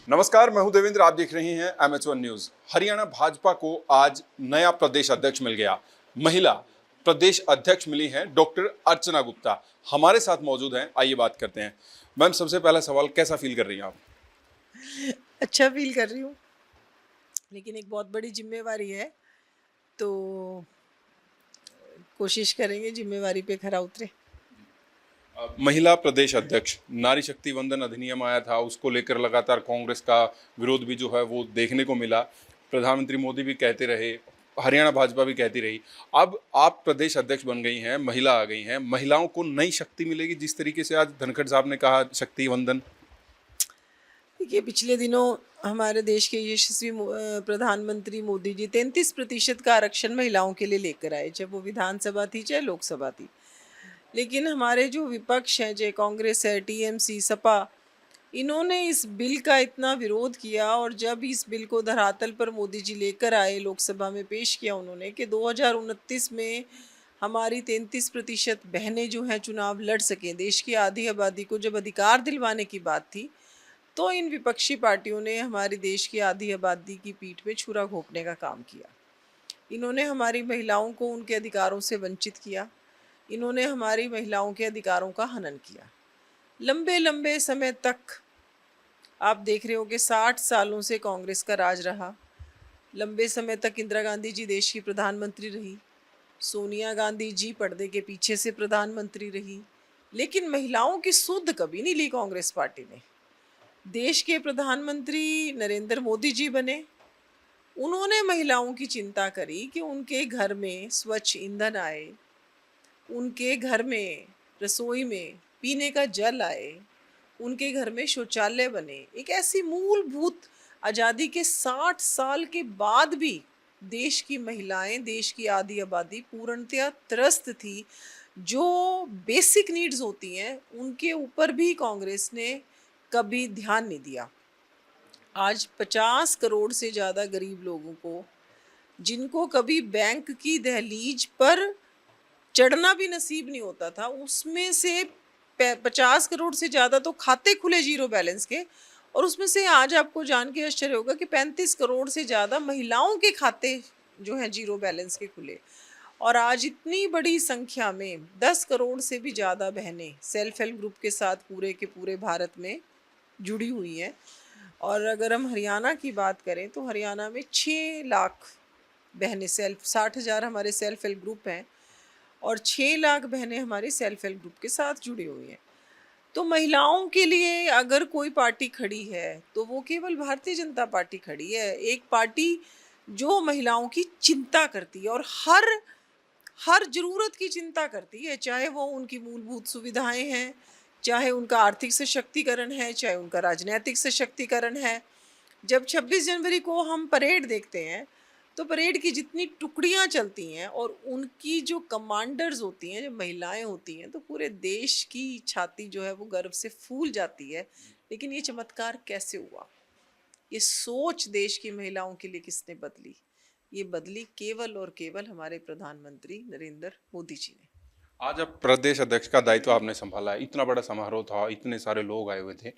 नमस्कार, मैं हूं देवेंद्र। आप देख रहे हैं MH1 न्यूज। हरियाणा भाजपा को आज नया प्रदेश अध्यक्ष मिल गया। महिला प्रदेश अध्यक्ष मिली हैं डॉक्टर अर्चना गुप्ता। हमारे साथ मौजूद हैं, आइए बात करते हैं। मैम, सबसे पहला सवाल, कैसा फील कर रही हैं आप? अच्छा फील कर रही हूँ, लेकिन एक बहुत बड़ी जिम्मेवारी है, तो कोशिश करेंगे जिम्मेवारी पे खरा उतरे। महिला प्रदेश अध्यक्ष, नारी शक्ति वंदन अधिनियम आया था, उसको लेकर लगातार कांग्रेस का विरोध भी जो है वो देखने को मिला। प्रधानमंत्री मोदी भी कहते रहे, हरियाणा भाजपा भी कहती रही। अब आप प्रदेश अध्यक्ष बन गई हैं, महिला आ गई हैं, महिलाओं को नई शक्ति मिलेगी, जिस तरीके से आज धनखड़ साहब ने कहा शक्ति वंदन। देखिए, पिछले दिनों हमारे देश के यशस्वी प्रधानमंत्री मोदी जी 33% का आरक्षण महिलाओं के लिए लेकर आए, चाहे वो विधानसभा थी चाहे लोकसभा थी। लेकिन हमारे जो विपक्ष हैं, चाहे कांग्रेस है, टीएमसी, सपा, इन्होंने इस बिल का इतना विरोध किया। और जब इस बिल को धरातल पर मोदी जी लेकर आए, लोकसभा में पेश किया उन्होंने कि 2029 में हमारी 33% बहनें जो हैं चुनाव लड़ सकें, देश की आधी आबादी को जब अधिकार दिलवाने की बात थी, तो इन विपक्षी पार्टियों ने हमारे देश की आधी आबादी की पीठ पे छुरा घोंपने का काम किया। इन्होंने हमारी महिलाओं को उनके अधिकारों से वंचित किया। इन्होंने हमारी महिलाओं के अधिकारों का हनन किया। लंबे लंबे समय तक आप देख रहे हो कि 60 सालों से कांग्रेस का राज रहा। लंबे समय तक इंदिरा गांधी जी देश की प्रधानमंत्री रही, सोनिया गांधी जी पर्दे के पीछे से प्रधानमंत्री रही, लेकिन महिलाओं की सुध कभी नहीं ली कांग्रेस पार्टी ने। देश के प्रधानमंत्री नरेंद्र मोदी जी बने, उन्होंने महिलाओं की चिंता करी कि उनके घर में स्वच्छ ईंधन आए, उनके घर में रसोई में पीने का जल आए, उनके घर में शौचालय बने। एक ऐसी मूलभूत आज़ादी के 60 साल के बाद भी देश की महिलाएं, देश की आधी आबादी पूर्णतया त्रस्त थी। जो बेसिक नीड्स होती हैं उनके ऊपर भी कांग्रेस ने कभी ध्यान नहीं दिया। आज 50 करोड़ से ज़्यादा गरीब लोगों को, जिनको कभी बैंक की दहलीज पर चढ़ना भी नसीब नहीं होता था, उसमें से 50 करोड़ से ज़्यादा तो खाते खुले जीरो बैलेंस के। और उसमें से आज आपको जान के आश्चर्य होगा कि 35 करोड़ से ज़्यादा महिलाओं के खाते जो हैं जीरो बैलेंस के खुले। और आज इतनी बड़ी संख्या में 10 करोड़ से भी ज़्यादा बहनें सेल्फ हेल्प ग्रुप के साथ पूरे के पूरे भारत में जुड़ी हुई हैं। और अगर हम हरियाणा की बात करें तो हरियाणा में 6 लाख बहनें, 60,000 हमारे सेल्फ हेल्प ग्रुप हैं और 6 लाख बहनें हमारे सेल्फ हेल्प ग्रुप के साथ जुड़ी हुई हैं। तो महिलाओं के लिए अगर कोई पार्टी खड़ी है तो वो केवल भारतीय जनता पार्टी खड़ी है। एक पार्टी जो महिलाओं की चिंता करती है और हर हर ज़रूरत की चिंता करती है, चाहे वो उनकी मूलभूत सुविधाएं हैं, चाहे उनका आर्थिक सशक्तिकरण है, चाहे उनका राजनीतिक सशक्तिकरण है। जब 26 जनवरी को हम परेड देखते हैं, तो परेड की जितनी टुकड़ियाँ चलती हैं और उनकी जो कमांडर्स होती हैं, जो महिलाएं होती हैं, तो पूरे देश की छाती जो है वो गर्व से फूल जाती है। लेकिन ये चमत्कार कैसे हुआ? ये सोच देश की महिलाओं के लिए किसने बदली? ये बदली केवल और केवल हमारे प्रधानमंत्री नरेंद्र मोदी जी ने। आज अब प्रदेश अध्यक्ष का दायित्व आपने संभाला है, इतना बड़ा समारोह था, इतने सारे लोग आए हुए थे।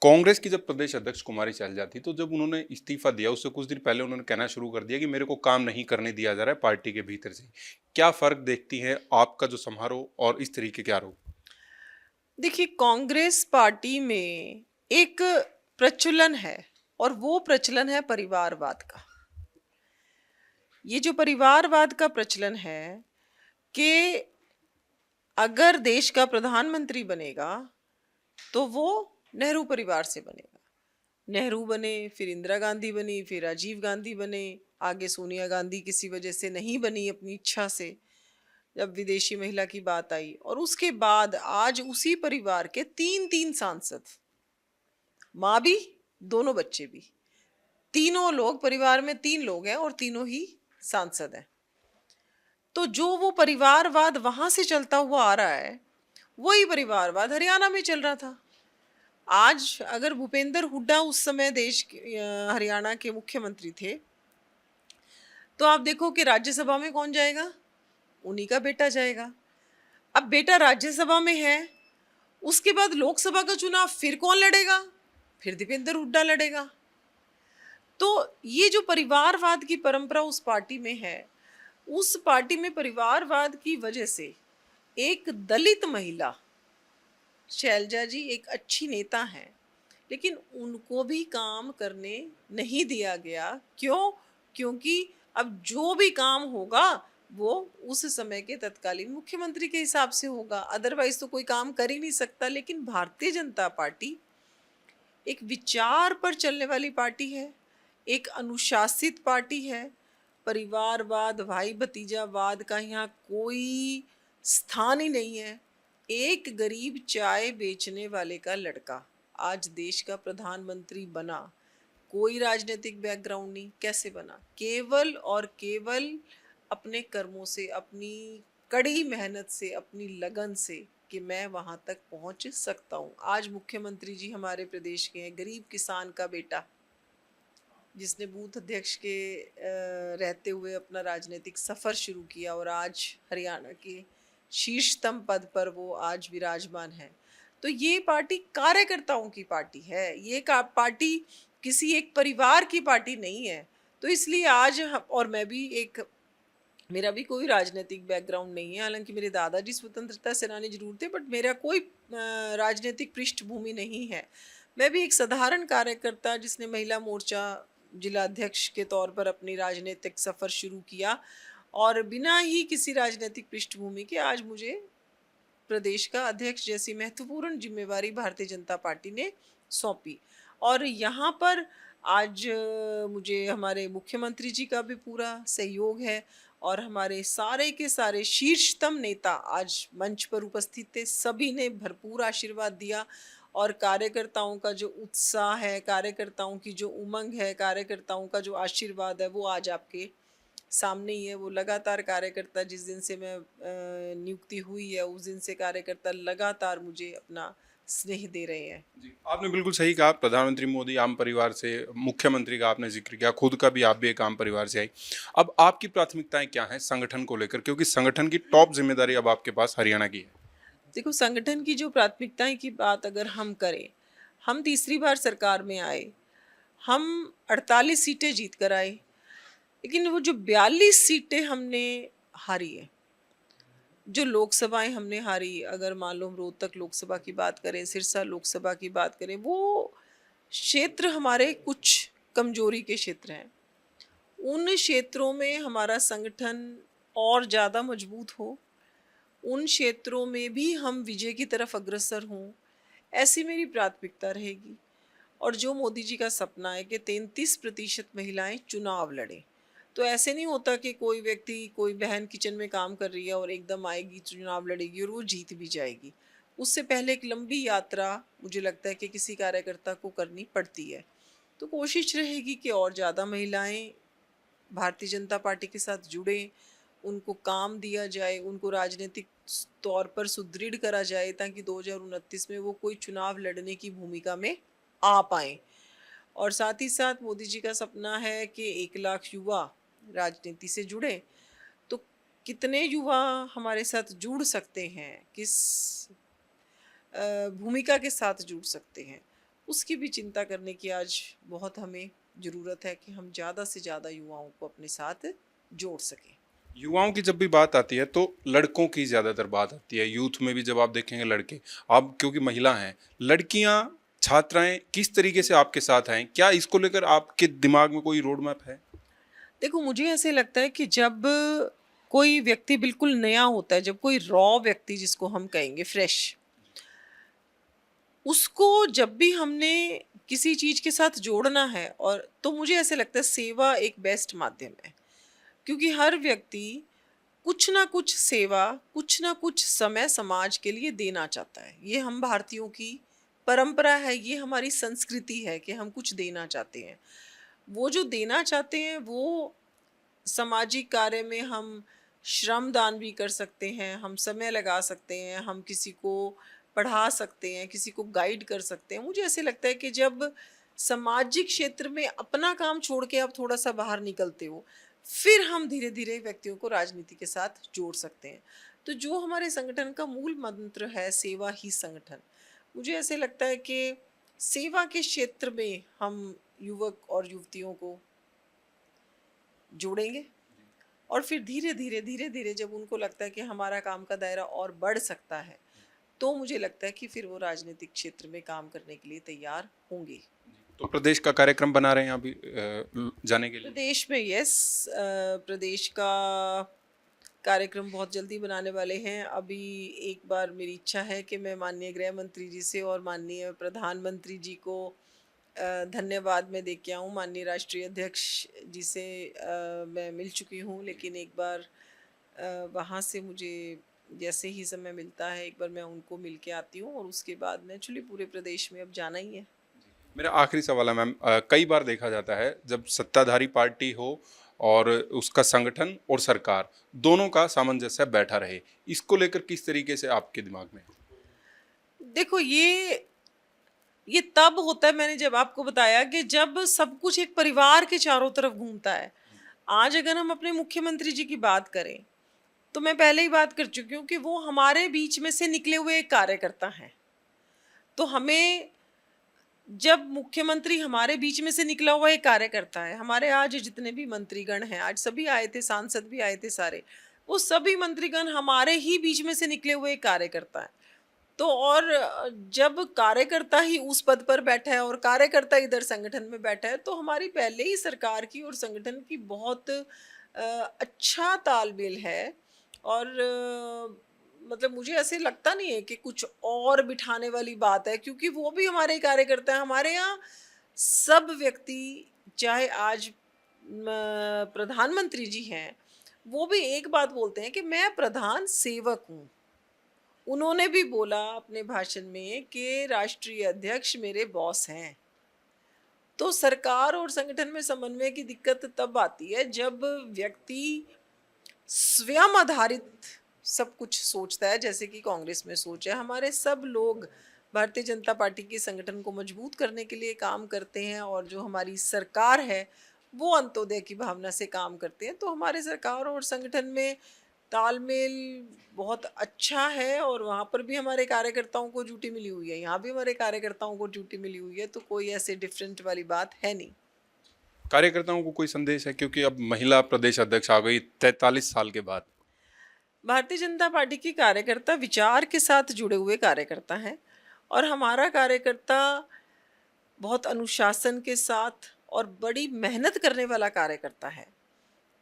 कांग्रेस की जब प्रदेश अध्यक्ष कुमारी शैलजा थी, तो जब उन्होंने इस्तीफा दिया, उससे कुछ दिन पहले उन्होंने कहना शुरू कर दिया कि मेरे को काम नहीं करने दिया जा रहा है पार्टी के भीतर से। क्या फर्क देखती हैं आपका जो समारोह और इस तरीके के आरोप? देखिए, कांग्रेस पार्टी में एक प्रचलन है और वो प्रचलन है परिवारवाद का। ये जो परिवारवाद का प्रचलन है कि अगर देश का प्रधानमंत्री बनेगा तो वो नेहरू परिवार से बनेगा। नेहरू बने, फिर इंदिरा गांधी बनी, फिर राजीव गांधी बने, आगे सोनिया गांधी किसी वजह से नहीं बनी अपनी इच्छा से, जब विदेशी महिला की बात आई। और उसके बाद आज उसी परिवार के 3 सांसद, माँ भी, दोनों बच्चे भी, तीनों लोग, परिवार में 3 लोग हैं और तीनों ही सांसद हैं। तो जो वो परिवारवाद वहां से चलता हुआ आ रहा है, वही परिवारवाद हरियाणा में चल रहा था। आज अगर भूपेंद्र हुड्डा उस समय हरियाणा के मुख्यमंत्री थे, तो आप देखो कि राज्यसभा में कौन जाएगा? उन्हीं का बेटा जाएगा। अब बेटा राज्यसभा में है, उसके बाद लोकसभा का चुनाव फिर कौन लड़ेगा? फिर दीपेंद्र हुड्डा लड़ेगा। तो ये जो परिवारवाद की परंपरा उस पार्टी में है, उस पार्टी में परिवारवाद की वजह से एक दलित महिला शैलजा जी एक अच्छी नेता हैं, लेकिन उनको भी काम करने नहीं दिया गया। क्यों? क्योंकि अब जो भी काम होगा वो उस समय के तत्कालीन मुख्यमंत्री के हिसाब से होगा, अदरवाइज तो कोई काम कर ही नहीं सकता। लेकिन भारतीय जनता पार्टी एक विचार पर चलने वाली पार्टी है, एक अनुशासित पार्टी है। परिवारवाद, भाई भतीजावाद का यहाँ कोई स्थान ही नहीं है। एक गरीब चाय बेचने वाले का लड़का आज देश का प्रधानमंत्री बना, कोई राजनीतिक बैकग्राउंड नहीं। कैसे बना? केवल और केवल अपने कर्मों से, अपनी कड़ी मेहनत से, अपनी लगन से कि मैं वहाँ तक पहुँच सकता हूँ। आज मुख्यमंत्री जी हमारे प्रदेश के हैं, गरीब किसान का बेटा, जिसने बूथ अध्यक्ष के रहते हुए अपना राजनीतिक सफ़र शुरू किया और आज हरियाणा के शीर्षतम पद पर वो आज विराजमान है। तो ये पार्टी कार्यकर्ताओं की पार्टी है, ये पार्टी किसी एक परिवार की पार्टी नहीं है। तो इसलिए आज और मैं भी एक, मेरा भी कोई राजनीतिक बैकग्राउंड नहीं है, हालांकि मेरे दादाजी स्वतंत्रता सेनानी जरूर थे, बट मेरा कोई राजनीतिक पृष्ठभूमि नहीं है। मैं भी एक साधारण कार्यकर्ता जिसने महिला मोर्चा जिला अध्यक्ष के तौर पर अपनी राजनीतिक सफ़र शुरू किया और बिना ही किसी राजनीतिक पृष्ठभूमि के आज मुझे प्रदेश का अध्यक्ष जैसी महत्वपूर्ण जिम्मेवारी भारतीय जनता पार्टी ने सौंपी। और यहाँ पर आज मुझे हमारे मुख्यमंत्री जी का भी पूरा सहयोग है और हमारे सारे के सारे शीर्षतम नेता आज मंच पर उपस्थित थे। सभी ने भरपूर आशीर्वाद दिया और कार्यकर्ताओं का जो उत्साह है, कार्यकर्ताओं की जो उमंग है, कार्यकर्ताओं का जो आशीर्वाद है, वो आज आपके सामने ही है। वो लगातार कार्यकर्ता, जिस दिन से मैं नियुक्ति हुई है उस दिन से कार्यकर्ता लगातार मुझे अपना स्नेह दे रहे हैं। जी, आपने बिल्कुल सही कहा। प्रधानमंत्री मोदी आम परिवार से, मुख्यमंत्री का आपने जिक्र किया, खुद का भी आप भी एक आम परिवार से आई। अब आपकी प्राथमिकताएं क्या हैं संगठन को लेकर, क्योंकि संगठन की टॉप जिम्मेदारी अब आपके पास हरियाणा की है। देखो, संगठन की जो प्राथमिकताएं की बात अगर हम करें, हम तीसरी बार सरकार में आए, हम 48 सीटें जीत कर आए, लेकिन वो जो 42 सीटें हमने हारी है, जो लोकसभाएं हमने हारी, अगर मान लो हम रोहतक लोकसभा की बात करें, सिरसा लोकसभा की बात करें, वो क्षेत्र हमारे कुछ कमजोरी के क्षेत्र हैं। उन क्षेत्रों में हमारा संगठन और ज़्यादा मजबूत हो, उन क्षेत्रों में भी हम विजय की तरफ अग्रसर हों, ऐसी मेरी प्राथमिकता रहेगी। और जो मोदी जी का सपना है कि 33% महिलाएं चुनाव लड़ें, तो ऐसे नहीं होता कि कोई व्यक्ति, कोई बहन किचन में काम कर रही है और एकदम आएगी, चुनाव लड़ेगी और वो जीत भी जाएगी। उससे पहले एक लंबी यात्रा मुझे लगता है कि किसी कार्यकर्ता को करनी पड़ती है। तो कोशिश रहेगी कि और ज़्यादा महिलाएं भारतीय जनता पार्टी के साथ जुड़ें, उनको काम दिया जाए, उनको राजनीतिक तौर पर सुदृढ़ करा जाए, ताकि 2029 में वो कोई चुनाव लड़ने की भूमिका में आ पाएँ। और साथ ही साथ मोदी जी का सपना है कि 1 लाख युवा राजनीति से जुड़े। तो कितने युवा हमारे साथ जुड़ सकते हैं, किस भूमिका के साथ जुड़ सकते हैं, उसकी भी चिंता करने की आज बहुत हमें ज़रूरत है कि हम ज़्यादा से ज़्यादा युवाओं को अपने साथ जोड़ सकें। युवाओं की जब भी बात आती है तो लड़कों की ज़्यादातर बात आती है। यूथ में भी जब आप देखेंगे लड़के, आप क्योंकि महिला हैं, लड़कियां, छात्राएं किस तरीके से आपके साथ आएँ? क्या इसको लेकर आपके दिमाग में कोई रोड मैप है? देखो, मुझे ऐसे लगता है कि जब कोई व्यक्ति बिल्कुल नया होता है, जब कोई रॉ व्यक्ति जिसको हम कहेंगे फ्रेश, उसको जब भी हमने किसी चीज़ के साथ जोड़ना है, और तो मुझे ऐसे लगता है सेवा एक बेस्ट माध्यम है। क्योंकि हर व्यक्ति कुछ ना कुछ सेवा, कुछ ना कुछ समय समाज के लिए देना चाहता है। ये हम भारतीयों की परंपरा है, ये हमारी संस्कृति है कि हम कुछ देना चाहते हैं। वो जो देना चाहते हैं वो सामाजिक कार्य में हम श्रम दान भी कर सकते हैं, हम समय लगा सकते हैं, हम किसी को पढ़ा सकते हैं, किसी को गाइड कर सकते हैं। मुझे ऐसे लगता है कि जब सामाजिक क्षेत्र में अपना काम छोड़ के आप थोड़ा सा बाहर निकलते हो, फिर हम धीरे धीरे व्यक्तियों को राजनीति के साथ जोड़ सकते हैं। तो जो हमारे संगठन का मूल मंत्र है, सेवा ही संगठन, मुझे ऐसे लगता है कि सेवा के क्षेत्र में हम युवक और युवतियों को जोड़ेंगे और फिर धीरे धीरे जब उनको लगता है कि हमारा काम का दायरा और बढ़ सकता है, तो मुझे लगता है कि फिर वो राजनीतिक क्षेत्र में काम करने के लिए तैयार होंगे। तो प्रदेश का कार्यक्रम बना रहे हैं अभी जाने के लिए? प्रदेश में प्रदेश का कार्यक्रम बहुत जल्दी बनाने वाले हैं। अभी एक बार मेरी इच्छा है कि मैं माननीय गृह मंत्री जी से और माननीय प्रधानमंत्री जी को धन्यवाद मैं दे के आऊँ। माननीय राष्ट्रीय अध्यक्ष जी से मैं मिल चुकी हूँ, लेकिन एक बार वहाँ से मुझे जैसे ही समय मिलता है एक बार मैं उनको मिल के आती हूँ और उसके बाद नेचुरली पूरे प्रदेश में अब जाना ही है। मेरा आखिरी सवाल है मैम, कई बार देखा जाता है जब सत्ताधारी पार्टी हो और उसका संगठन और सरकार दोनों का सामंजस्य बैठा रहे, इसको लेकर किस तरीके से आपके दिमाग में? देखो ये तब होता है, मैंने जब आपको बताया कि जब सब कुछ एक परिवार के चारों तरफ घूमता है। आज अगर हम अपने मुख्यमंत्री जी की बात करें तो मैं पहले ही बात कर चुकी हूँ कि वो हमारे बीच में से निकले हुए एक कार्यकर्ता हैं। तो हमें जब मुख्यमंत्री हमारे बीच में से निकला हुआ एक कार्यकर्ता है, हमारे आज जितने भी मंत्रीगण हैं, आज सभी आए थे, सांसद भी आए थे सारे, वो सभी मंत्रीगण हमारे ही बीच में से निकले हुए एक कार्यकर्ता है। तो और जब कार्यकर्ता ही उस पद पर बैठा है और कार्यकर्ता इधर संगठन में बैठा है, तो हमारी पहले ही सरकार की और संगठन की बहुत अच्छा तालमेल है। और मतलब मुझे ऐसे लगता नहीं है कि कुछ और बिठाने वाली बात है, क्योंकि वो भी हमारे ही कार्यकर्ता है। हमारे यहाँ सब व्यक्ति, चाहे आज प्रधानमंत्री जी हैं, वो भी एक बात बोलते हैं कि मैं प्रधान सेवक हूँ। उन्होंने भी बोला अपने भाषण में कि राष्ट्रीय अध्यक्ष मेरे बॉस हैं। तो सरकार और संगठन में समन्वय की दिक्कत तब आती है जब व्यक्ति स्वयं आधारित सब कुछ सोचता है, जैसे कि कांग्रेस में सोच है। हमारे सब लोग भारतीय जनता पार्टी के संगठन को मजबूत करने के लिए काम करते हैं और जो हमारी सरकार है वो अंत्योदय की भावना से काम करते हैं। तो हमारे सरकार और संगठन में तालमेल बहुत अच्छा है और वहाँ पर भी हमारे कार्यकर्ताओं को ड्यूटी मिली हुई है, यहाँ भी हमारे कार्यकर्ताओं को ड्यूटी मिली हुई है। तो कोई ऐसे डिफरेंट वाली बात है नहीं। कार्यकर्ताओं को कोई संदेश है, क्योंकि अब महिला प्रदेश अध्यक्ष आ गई 43 साल के बाद? भारतीय जनता पार्टी की कार्यकर्ता विचार के साथ जुड़े हुए कार्यकर्ता हैं और हमारा कार्यकर्ता बहुत अनुशासन के साथ और बड़ी मेहनत करने वाला कार्यकर्ता है।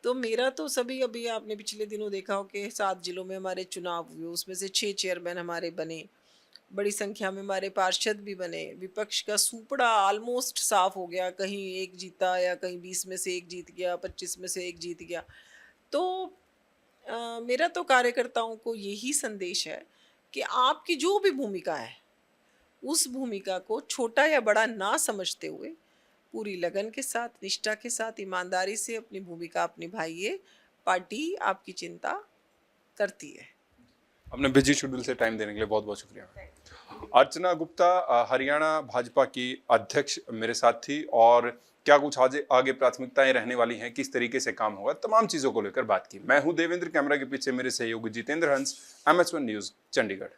तो मेरा तो सभी, अभी आपने पिछले दिनों देखा हो कि 7 जिलों में हमारे चुनाव हुए, उसमें से 6 चेयरमैन हमारे बने, बड़ी संख्या में हमारे पार्षद भी बने। विपक्ष का सुपड़ा ऑलमोस्ट साफ हो गया, कहीं एक जीता या कहीं 20 में से एक जीत गया, 25 में से एक जीत गया। तो मेरा तो कार्यकर्ताओं को यही संदेश है कि आपकी जो भी भूमिका है उस भूमिका को छोटा या बड़ा ना समझते हुए पूरी लगन के साथ, निष्ठा के साथ, ईमानदारी से अपनी भूमिका आप निभाइए। पार्टी आपकी चिंता करती है। अपने बिजी शेड्यूल से टाइम देने के लिए बहुत बहुत शुक्रिया। अर्चना गुप्ता हरियाणा भाजपा की अध्यक्ष मेरे साथ थी, और क्या कुछ आगे प्राथमिकताएं रहने वाली हैं, किस तरीके से काम होगा, तमाम चीज़ों को लेकर बात की। मैं हूं देवेंद्र, कैमरा के पीछे मेरे सहयोगी जितेंद्र हंस, MS1 न्यूज़ चंडीगढ़।